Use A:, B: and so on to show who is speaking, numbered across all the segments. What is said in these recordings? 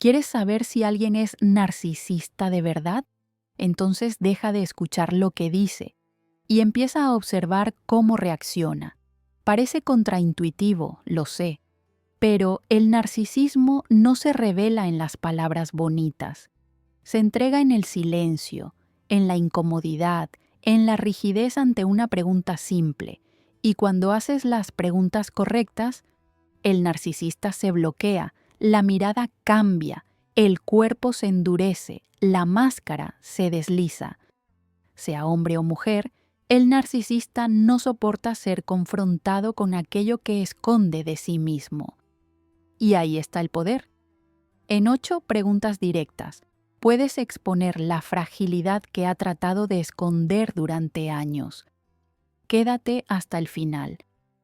A: ¿Quieres saber si alguien es narcisista de verdad? Entonces deja de escuchar lo que dice y empieza a observar cómo reacciona. Parece contraintuitivo, lo sé, pero el narcisismo no se revela en las palabras bonitas. Se entrega en el silencio, en la incomodidad, en la rigidez ante una pregunta simple. Y cuando haces las preguntas correctas, el narcisista se bloquea, la mirada cambia, el cuerpo se endurece, la máscara se desliza. Sea hombre o mujer, el narcisista no soporta ser confrontado con aquello que esconde de sí mismo. Y ahí está el poder. En 8 preguntas directas, puedes exponer la fragilidad que ha tratado de esconder durante años. Quédate hasta el final,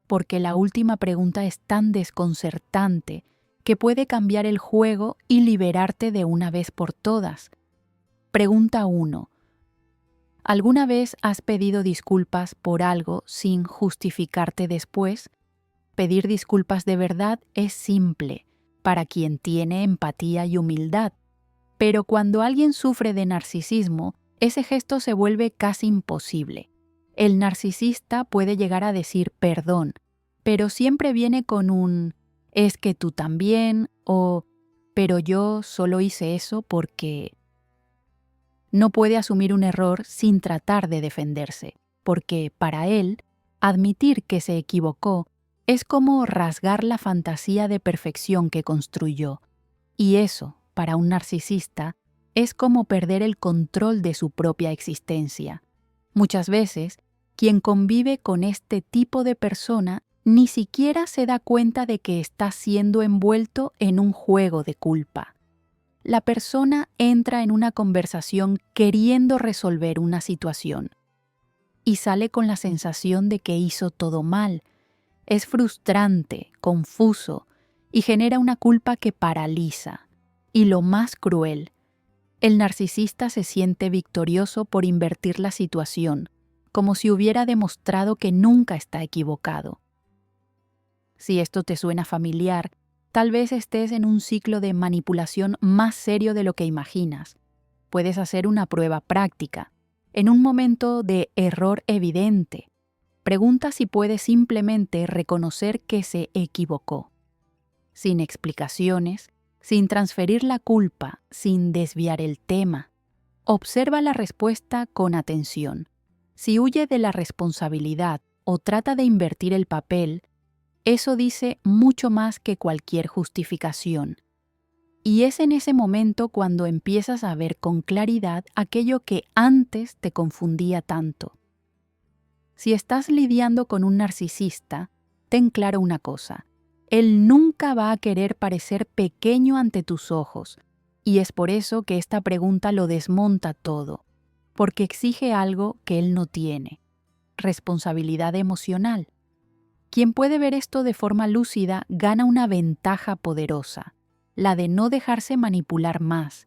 A: porque la última pregunta es tan desconcertante que puede cambiar el juego y liberarte de una vez por todas. Pregunta 1. ¿Alguna vez has pedido disculpas por algo sin justificarte después? Pedir disculpas de verdad es simple para quien tiene empatía y humildad, pero cuando alguien sufre de narcisismo, ese gesto se vuelve casi imposible. El narcisista puede llegar a decir perdón, pero siempre viene con un «es que tú también» o «pero yo solo hice eso porque...». No puede asumir un error sin tratar de defenderse, porque para él, admitir que se equivocó es como rasgar la fantasía de perfección que construyó. Y eso, para un narcisista, es como perder el control de su propia existencia. Muchas veces, quien convive con este tipo de persona ni siquiera se da cuenta de que está siendo envuelto en un juego de culpa. La persona entra en una conversación queriendo resolver una situación y sale con la sensación de que hizo todo mal. Es frustrante, confuso y genera una culpa que paraliza. Y lo más cruel, el narcisista se siente victorioso por invertir la situación, como si hubiera demostrado que nunca está equivocado. Si esto te suena familiar, tal vez estés en un ciclo de manipulación más serio de lo que imaginas. Puedes hacer una prueba práctica. En un momento de error evidente, pregunta si puedes simplemente reconocer que se equivocó. Sin explicaciones, sin transferir la culpa, sin desviar el tema. Observa la respuesta con atención. Si huye de la responsabilidad o trata de invertir el papel, eso dice mucho más que cualquier justificación. Y es en ese momento cuando empiezas a ver con claridad aquello que antes te confundía tanto. Si estás lidiando con un narcisista, ten claro una cosa. Él nunca va a querer parecer pequeño ante tus ojos, y es por eso que esta pregunta lo desmonta todo, porque exige algo que él no tiene: responsabilidad emocional. Quien puede ver esto de forma lúcida gana una ventaja poderosa, la de no dejarse manipular más.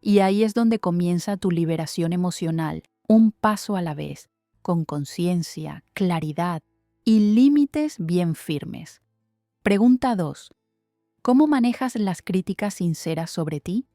A: Y ahí es donde comienza tu liberación emocional, un paso a la vez, con conciencia, claridad y límites bien firmes. Pregunta 2. ¿Cómo manejas las críticas sinceras sobre ti?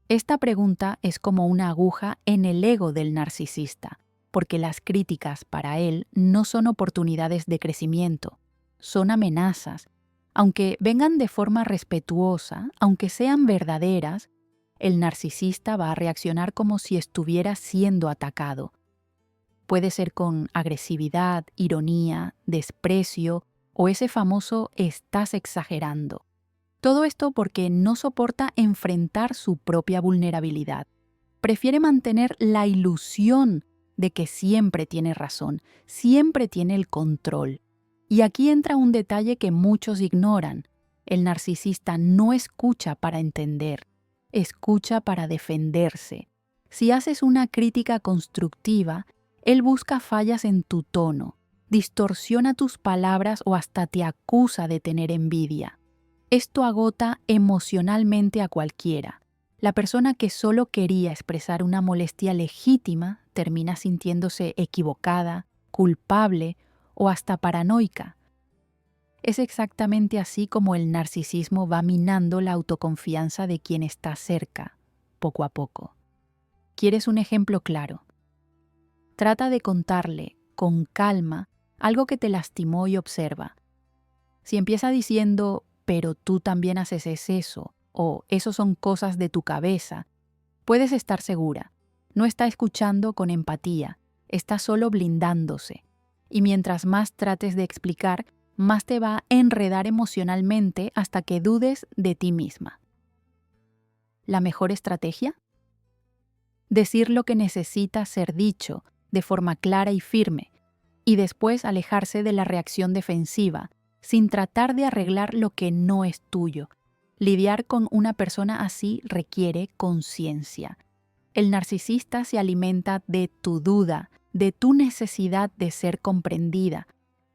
A: Esta pregunta es como una aguja en el ego del narcisista, porque las críticas para él no son oportunidades de crecimiento, son amenazas. Aunque vengan de forma respetuosa, aunque sean verdaderas, el narcisista va a reaccionar como si estuviera siendo atacado. Puede ser con agresividad, ironía, desprecio o ese famoso «estás exagerando». Todo esto porque no soporta enfrentar su propia vulnerabilidad. Prefiere mantener la ilusión de que siempre tiene razón, siempre tiene el control. Y aquí entra un detalle que muchos ignoran. El narcisista no escucha para entender, escucha para defenderse. Si haces una crítica constructiva, él busca fallas en tu tono, distorsiona tus palabras o hasta te acusa de tener envidia. Esto agota emocionalmente a cualquiera. La persona que solo quería expresar una molestia legítima termina sintiéndose equivocada, culpable o hasta paranoica. Es exactamente así como el narcisismo va minando la autoconfianza de quien está cerca, poco a poco. ¿Quieres un ejemplo claro? Trata de contarle, con calma, algo que te lastimó y observa. Si empieza diciendo, pero tú también haces eso, o eso son cosas de tu cabeza, puedes estar segura. No está escuchando con empatía, está solo blindándose. Y mientras más trates de explicar, más te va a enredar emocionalmente hasta que dudes de ti misma. ¿La mejor estrategia? Decir lo que necesita ser dicho, de forma clara y firme, y después alejarse de la reacción defensiva, sin tratar de arreglar lo que no es tuyo. Lidiar con una persona así requiere conciencia. El narcisista se alimenta de tu duda, de tu necesidad de ser comprendida,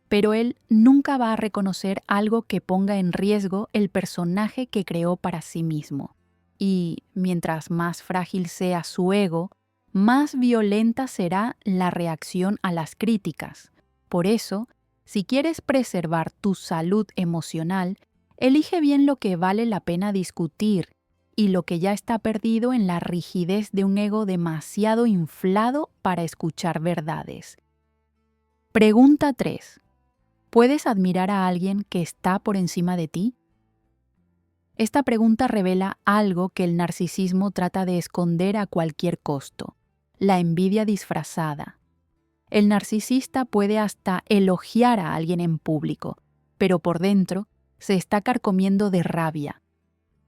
A: pero él nunca va a reconocer algo que ponga en riesgo el personaje que creó para sí mismo. Y mientras más frágil sea su ego, más violenta será la reacción a las críticas. Por eso, si quieres preservar tu salud emocional, elige bien lo que vale la pena discutir y lo que ya está perdido en la rigidez de un ego demasiado inflado para escuchar verdades. Pregunta 3. ¿Puedes admirar a alguien que está por encima de ti? Esta pregunta revela algo que el narcisismo trata de esconder a cualquier costo: la envidia disfrazada. El narcisista puede hasta elogiar a alguien en público, pero por dentro se está carcomiendo de rabia.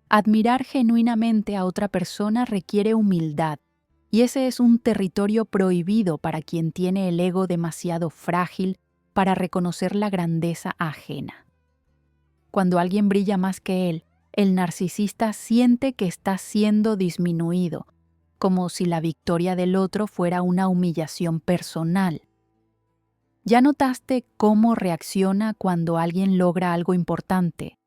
A: Admirar genuinamente a otra persona requiere humildad, y ese es un territorio prohibido para quien tiene el ego demasiado frágil para reconocer la grandeza ajena. Cuando alguien brilla más que él, el narcisista siente que está siendo disminuido, como si la victoria del otro fuera una humillación personal. ¿Ya notaste cómo reacciona cuando alguien logra algo importante?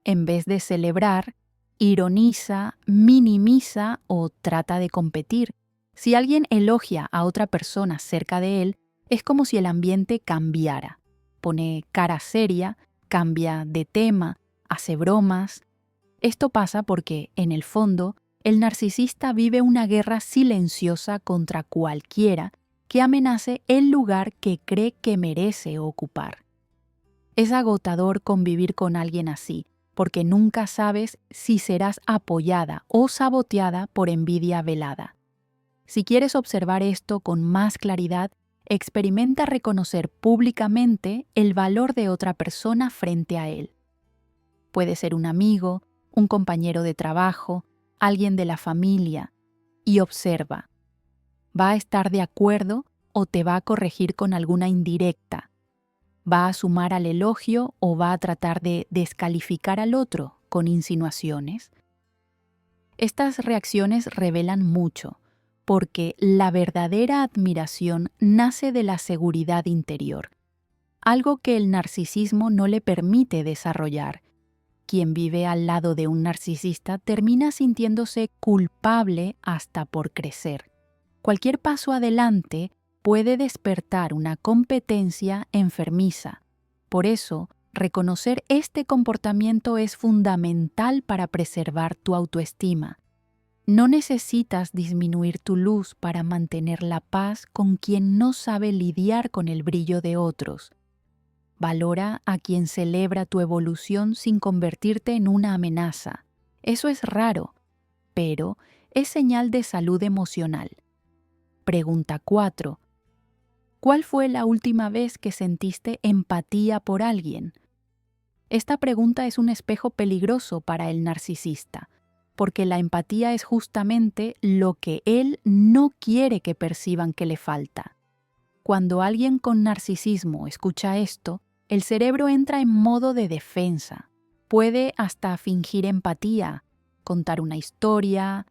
A: En vez de celebrar, ironiza, minimiza o trata de competir. Si alguien elogia a otra persona cerca de él, es como si el ambiente cambiara. Pone cara seria, cambia de tema, hace bromas. Esto pasa porque, en el fondo, el narcisista vive una guerra silenciosa contra cualquiera que amenace el lugar que cree que merece ocupar. Es agotador convivir con alguien así, porque nunca sabes si serás apoyada o saboteada por envidia velada. Si quieres observar esto con más claridad, experimenta reconocer públicamente el valor de otra persona frente a él. Puede ser un amigo, un compañero de trabajo, alguien de la familia, y observa. ¿Va a estar de acuerdo o te va a corregir con alguna indirecta? ¿Va a sumar al elogio o va a tratar de descalificar al otro con insinuaciones? Estas reacciones revelan mucho, porque la verdadera admiración nace de la seguridad interior, algo que el narcisismo no le permite desarrollar. Quien vive al lado de un narcisista termina sintiéndose culpable hasta por crecer. Cualquier paso adelante puede despertar una competencia enfermiza. Por eso, reconocer este comportamiento es fundamental para preservar tu autoestima. No necesitas disminuir tu luz para mantener la paz con quien no sabe lidiar con el brillo de otros. Valora a quien celebra tu evolución sin convertirte en una amenaza. Eso es raro, pero es señal de salud emocional. Pregunta 4. ¿Cuál fue la última vez que sentiste empatía por alguien? Esta pregunta es un espejo peligroso para el narcisista, porque la empatía es justamente lo que él no quiere que perciban que le falta. Cuando alguien con narcisismo escucha esto, el cerebro entra en modo de defensa. Puede hasta fingir empatía, contar una historia,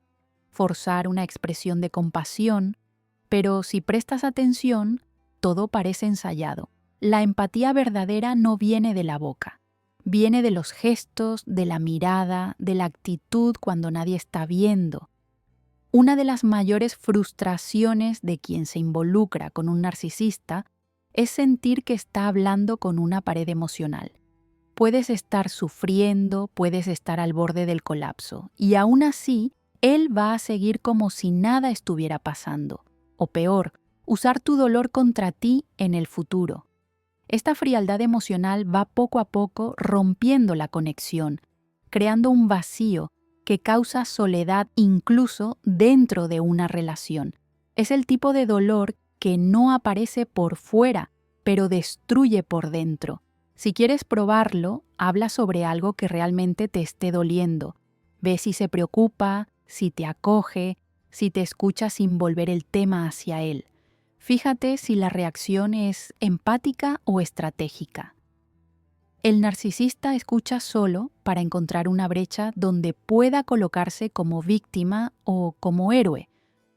A: forzar una expresión de compasión, pero si prestas atención, todo parece ensayado. La empatía verdadera no viene de la boca. Viene de los gestos, de la mirada, de la actitud cuando nadie está viendo. Una de las mayores frustraciones de quien se involucra con un narcisista es sentir que está hablando con una pared emocional. Puedes estar sufriendo, puedes estar al borde del colapso, y aún así, él va a seguir como si nada estuviera pasando. O peor, usar tu dolor contra ti en el futuro. Esta frialdad emocional va poco a poco rompiendo la conexión, creando un vacío que causa soledad incluso dentro de una relación. Es el tipo de dolor que no aparece por fuera, pero destruye por dentro. Si quieres probarlo, habla sobre algo que realmente te esté doliendo. Ve si se preocupa, si te acoge, si te escucha sin volver el tema hacia él. Fíjate si la reacción es empática o estratégica. El narcisista escucha solo para encontrar una brecha donde pueda colocarse como víctima o como héroe.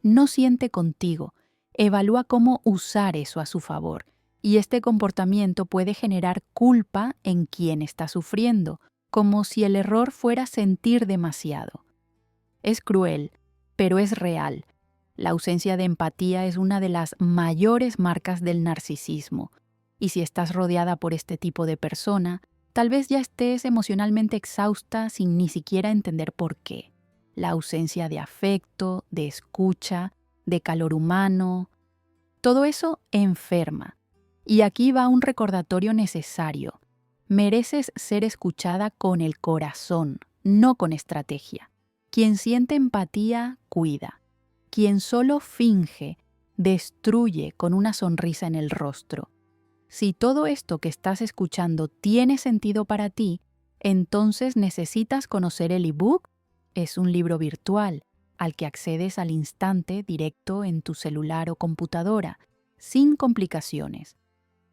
A: No siente contigo, evalúa cómo usar eso a su favor, y este comportamiento puede generar culpa en quien está sufriendo, como si el error fuera sentir demasiado. Es cruel, pero es real. La ausencia de empatía es una de las mayores marcas del narcisismo. Y si estás rodeada por este tipo de persona, tal vez ya estés emocionalmente exhausta sin ni siquiera entender por qué. La ausencia de afecto, de escucha, de calor humano, todo eso enferma. Y aquí va un recordatorio necesario. Mereces ser escuchada con el corazón, no con estrategia. Quien siente empatía, cuida. Quien solo finge, destruye con una sonrisa en el rostro. Si todo esto que estás escuchando tiene sentido para ti, entonces necesitas conocer el ebook. Es un libro virtual al que accedes al instante directo en tu celular o computadora, sin complicaciones.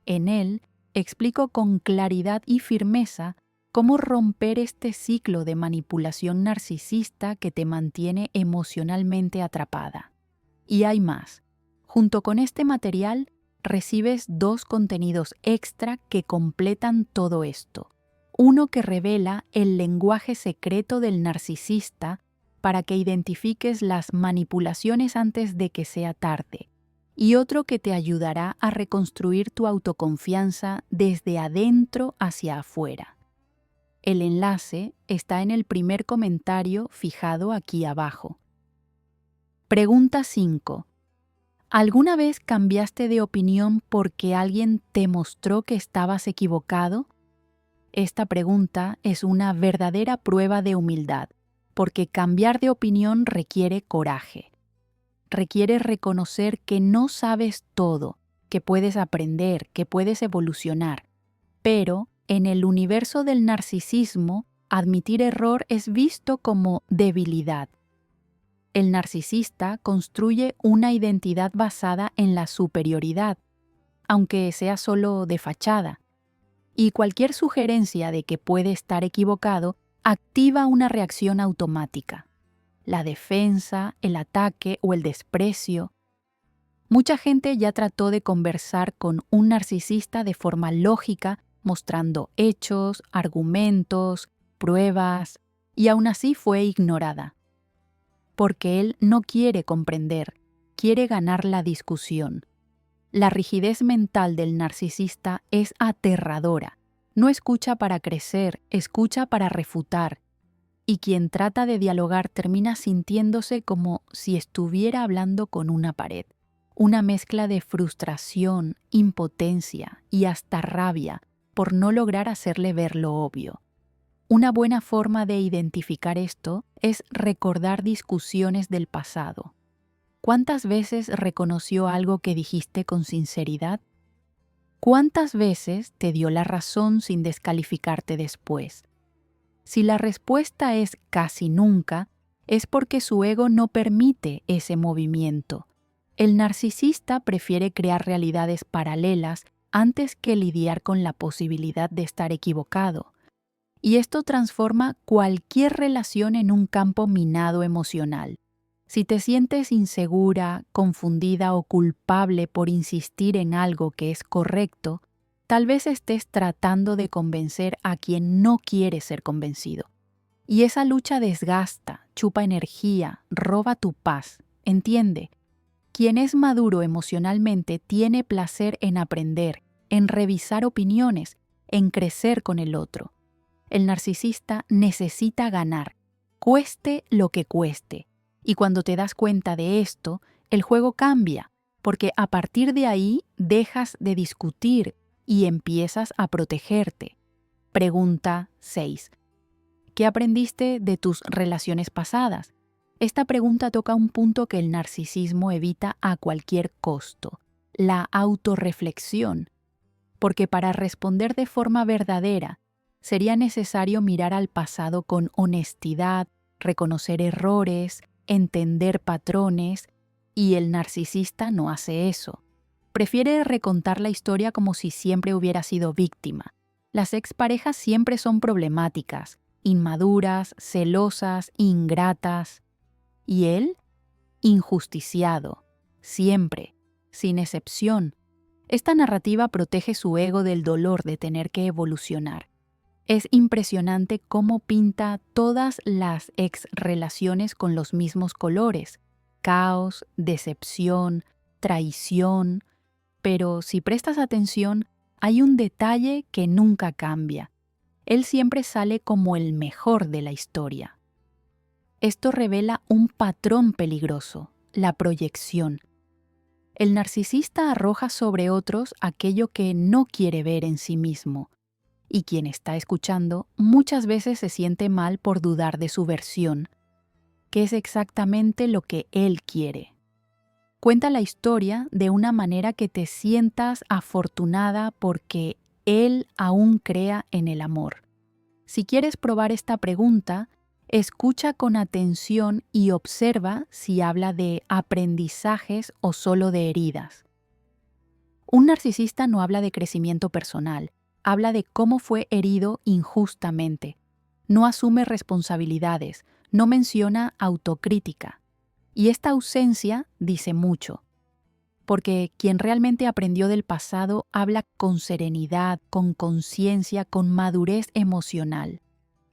A: En él explico con claridad y firmeza cómo romper este ciclo de manipulación narcisista que te mantiene emocionalmente atrapada. Y hay más. Junto con este material, recibes 2 contenidos extra que completan todo esto. Uno que revela el lenguaje secreto del narcisista para que identifiques las manipulaciones antes de que sea tarde. Y otro que te ayudará a reconstruir tu autoconfianza desde adentro hacia afuera. El enlace está en el primer comentario fijado aquí abajo. Pregunta 5. ¿Alguna vez cambiaste de opinión porque alguien te mostró que estabas equivocado? Esta pregunta es una verdadera prueba de humildad, porque cambiar de opinión requiere coraje. Requiere reconocer que no sabes todo, que puedes aprender, que puedes evolucionar. Pero, en el universo del narcisismo, admitir error es visto como debilidad. El narcisista construye una identidad basada en la superioridad, aunque sea solo de fachada. Y cualquier sugerencia de que puede estar equivocado activa una reacción automática. La defensa, el ataque o el desprecio. Mucha gente ya trató de conversar con un narcisista de forma lógica, mostrando hechos, argumentos, pruebas, y aún así fue ignorada. Porque él no quiere comprender, quiere ganar la discusión. La rigidez mental del narcisista es aterradora. No escucha para crecer, escucha para refutar. Y quien trata de dialogar termina sintiéndose como si estuviera hablando con una pared. Una mezcla de frustración, impotencia y hasta rabia por no lograr hacerle ver lo obvio. Una buena forma de identificar esto es recordar discusiones del pasado. ¿Cuántas veces reconoció algo que dijiste con sinceridad? ¿Cuántas veces te dio la razón sin descalificarte después? Si la respuesta es casi nunca, es porque su ego no permite ese movimiento. El narcisista prefiere crear realidades paralelas antes que lidiar con la posibilidad de estar equivocado. Y esto transforma cualquier relación en un campo minado emocional. Si te sientes insegura, confundida o culpable por insistir en algo que es correcto, tal vez estés tratando de convencer a quien no quiere ser convencido. Y esa lucha desgasta, chupa energía, roba tu paz. Entiende, quien es maduro emocionalmente tiene placer en aprender, en revisar opiniones, en crecer con el otro. El narcisista necesita ganar, cueste lo que cueste. Y cuando te das cuenta de esto, el juego cambia, porque a partir de ahí dejas de discutir y empiezas a protegerte. Pregunta 6. ¿Qué aprendiste de tus relaciones pasadas? Esta pregunta toca un punto que el narcisismo evita a cualquier costo, la autorreflexión, porque para responder de forma verdadera sería necesario mirar al pasado con honestidad, reconocer errores, entender patrones, y el narcisista no hace eso. Prefiere recontar la historia como si siempre hubiera sido víctima. Las exparejas siempre son problemáticas, inmaduras, celosas, ingratas. Y él, injusticiado, siempre, sin excepción. Esta narrativa protege su ego del dolor de tener que evolucionar. Es impresionante cómo pinta todas las ex-relaciones con los mismos colores: caos, decepción, traición. Pero si prestas atención, hay un detalle que nunca cambia. Él siempre sale como el mejor de la historia. Esto revela un patrón peligroso: la proyección. El narcisista arroja sobre otros aquello que no quiere ver en sí mismo, y quien está escuchando muchas veces se siente mal por dudar de su versión, que es exactamente lo que él quiere. Cuenta la historia de una manera que te sientas afortunada porque él aún crea en el amor. Si quieres probar esta pregunta, escucha con atención y observa si habla de aprendizajes o solo de heridas. Un narcisista no habla de crecimiento personal, habla de cómo fue herido injustamente. No asume responsabilidades, no menciona autocrítica. Y esta ausencia dice mucho, porque quien realmente aprendió del pasado habla con serenidad, con conciencia, con madurez emocional.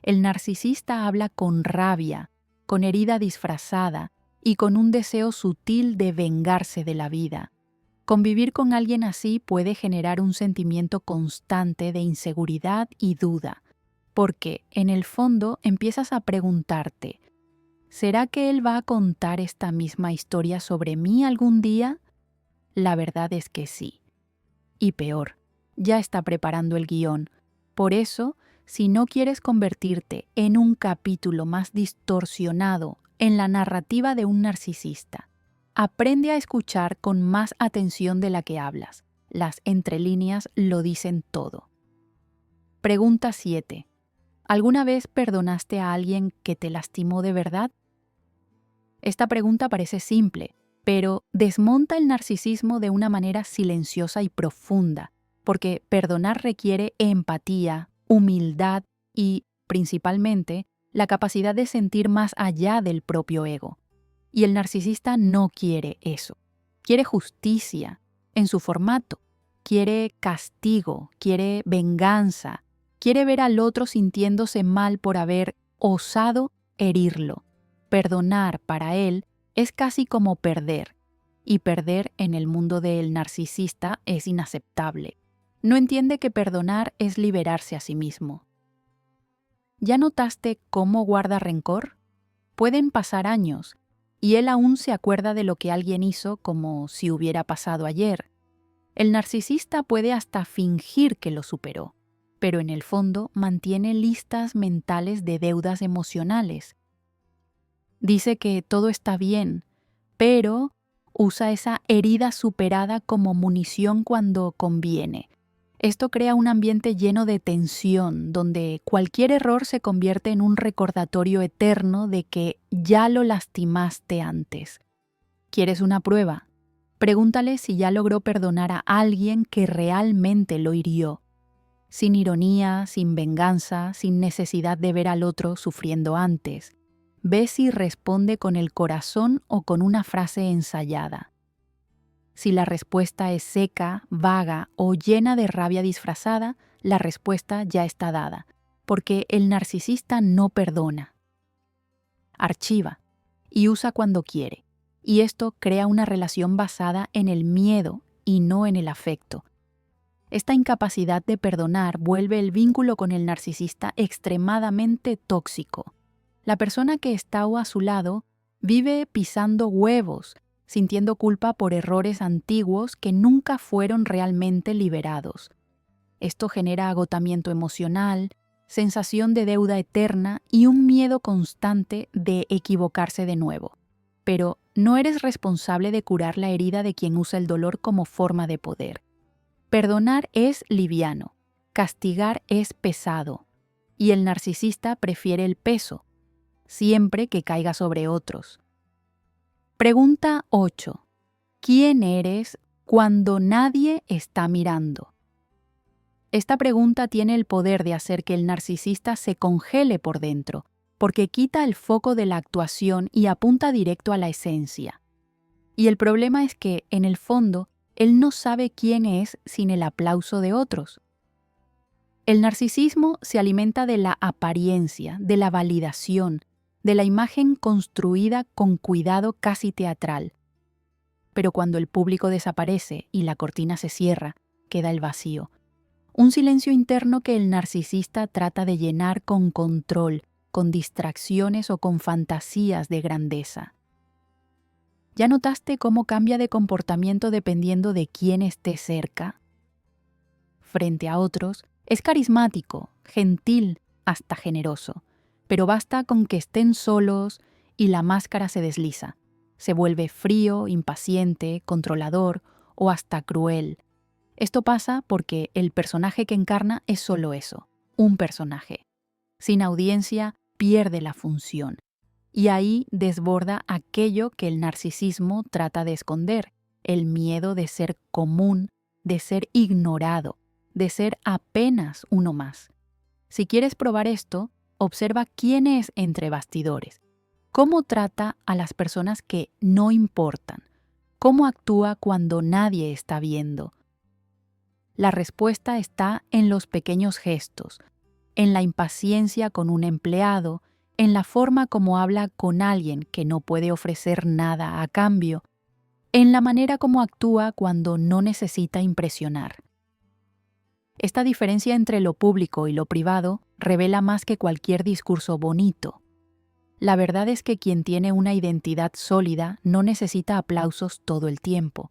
A: El narcisista habla con rabia, con herida disfrazada y con un deseo sutil de vengarse de la vida. Convivir con alguien así puede generar un sentimiento constante de inseguridad y duda, porque en el fondo empiezas a preguntarte: ¿será que él va a contar esta misma historia sobre mí algún día? La verdad es que sí. Y peor, ya está preparando el guión. Por eso, si no quieres convertirte en un capítulo más distorsionado en la narrativa de un narcisista, aprende a escuchar con más atención de la que hablas. Las entrelíneas lo dicen todo. Pregunta 7. ¿Alguna vez perdonaste a alguien que te lastimó de verdad? Esta pregunta parece simple, pero desmonta el narcisismo de una manera silenciosa y profunda, porque perdonar requiere empatía, humildad y, principalmente, la capacidad de sentir más allá del propio ego. Y el narcisista no quiere eso. Quiere justicia, en su formato. Quiere castigo, quiere venganza, quiere ver al otro sintiéndose mal por haber osado herirlo. Perdonar para él es casi como perder, y perder en el mundo del narcisista es inaceptable. No entiende que perdonar es liberarse a sí mismo. ¿Ya notaste cómo guarda rencor? Pueden pasar años, y él aún se acuerda de lo que alguien hizo como si hubiera pasado ayer. El narcisista puede hasta fingir que lo superó, pero en el fondo mantiene listas mentales de deudas emocionales. Dice que todo está bien, pero usa esa herida superada como munición cuando conviene. Esto crea un ambiente lleno de tensión, donde cualquier error se convierte en un recordatorio eterno de que ya lo lastimaste antes. ¿Quieres una prueba? Pregúntale si ya logró perdonar a alguien que realmente lo hirió, sin ironía, sin venganza, sin necesidad de ver al otro sufriendo antes. Ve si responde con el corazón o con una frase ensayada. Si la respuesta es seca, vaga o llena de rabia disfrazada, la respuesta ya está dada, porque el narcisista no perdona. Archiva y usa cuando quiere, y esto crea una relación basada en el miedo y no en el afecto. Esta incapacidad de perdonar vuelve el vínculo con el narcisista extremadamente tóxico. La persona que está a su lado vive pisando huevos, sintiendo culpa por errores antiguos que nunca fueron realmente liberados. Esto genera agotamiento emocional, sensación de deuda eterna y un miedo constante de equivocarse de nuevo. Pero no eres responsable de curar la herida de quien usa el dolor como forma de poder. Perdonar es liviano, castigar es pesado, y el narcisista prefiere el peso, siempre que caiga sobre otros. Pregunta 8. ¿Quién eres cuando nadie está mirando? Esta pregunta tiene el poder de hacer que el narcisista se congele por dentro, porque quita el foco de la actuación y apunta directo a la esencia. Y el problema es que, en el fondo, él no sabe quién es sin el aplauso de otros. El narcisismo se alimenta de la apariencia, de la validación, de la imagen construida con cuidado casi teatral. Pero cuando el público desaparece y la cortina se cierra, queda el vacío. Un silencio interno que el narcisista trata de llenar con control, con distracciones o con fantasías de grandeza. ¿Ya notaste cómo cambia de comportamiento dependiendo de quién esté cerca? Frente a otros, es carismático, gentil, hasta generoso, pero basta con que estén solos y la máscara se desliza. Se vuelve frío, impaciente, controlador o hasta cruel. Esto pasa porque el personaje que encarna es solo eso, un personaje. Sin audiencia, pierde la función. Y ahí desborda aquello que el narcisismo trata de esconder, el miedo de ser común, de ser ignorado, de ser apenas uno más. Si quieres probar esto, observa quién es entre bastidores, cómo trata a las personas que no importan, cómo actúa cuando nadie está viendo. La respuesta está en los pequeños gestos, en la impaciencia con un empleado, en la forma como habla con alguien que no puede ofrecer nada a cambio, en la manera como actúa cuando no necesita impresionar. Esta diferencia entre lo público y lo privado revela más que cualquier discurso bonito. La verdad es que quien tiene una identidad sólida no necesita aplausos todo el tiempo,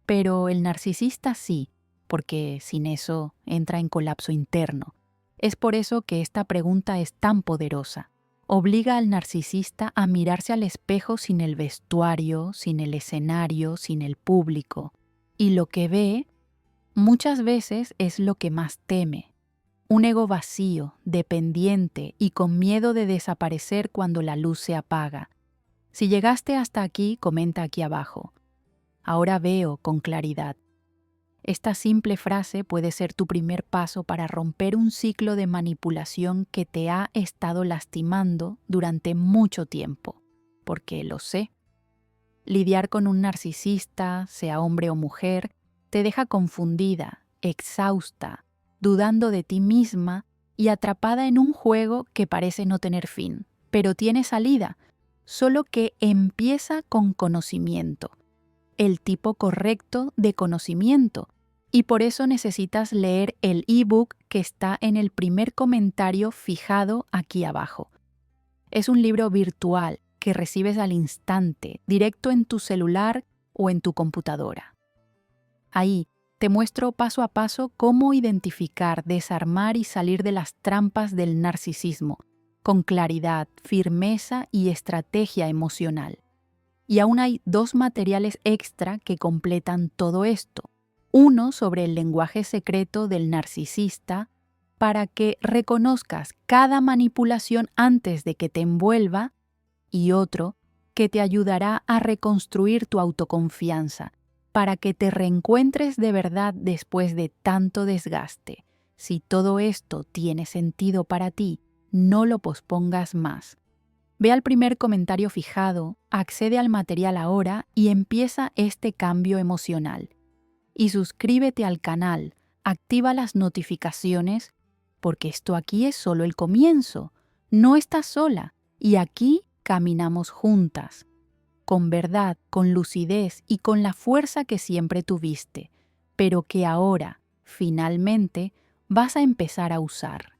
A: pero el narcisista sí, porque sin eso entra en colapso interno. Es por eso que esta pregunta es tan poderosa. Obliga al narcisista a mirarse al espejo sin el vestuario, sin el escenario, sin el público. Y lo que ve, muchas veces es lo que más teme. Un ego vacío, dependiente y con miedo de desaparecer cuando la luz se apaga. Si llegaste hasta aquí, comenta aquí abajo. Ahora veo con claridad. Esta simple frase puede ser tu primer paso para romper un ciclo de manipulación que te ha estado lastimando durante mucho tiempo, porque lo sé. Lidiar con un narcisista, sea hombre o mujer, te deja confundida, exhausta, dudando de ti misma y atrapada en un juego que parece no tener fin, pero tiene salida, solo que empieza con conocimiento, el tipo correcto de conocimiento. Y por eso necesitas leer el ebook que está en el primer comentario fijado aquí abajo. Es un libro virtual que recibes al instante, directo en tu celular o en tu computadora. Ahí te muestro paso a paso cómo identificar, desarmar y salir de las trampas del narcisismo, con claridad, firmeza y estrategia emocional. Y aún hay 2 materiales extra que completan todo esto. Uno sobre el lenguaje secreto del narcisista, para que reconozcas cada manipulación antes de que te envuelva, y otro que te ayudará a reconstruir tu autoconfianza, para que te reencuentres de verdad después de tanto desgaste. Si todo esto tiene sentido para ti, no lo pospongas más. Ve al primer comentario fijado, accede al material ahora y empieza este cambio emocional. Y suscríbete al canal, activa las notificaciones, porque esto aquí es solo el comienzo. No estás sola y aquí caminamos juntas, con verdad, con lucidez y con la fuerza que siempre tuviste, pero que ahora, Finalmente, vas a empezar a usar.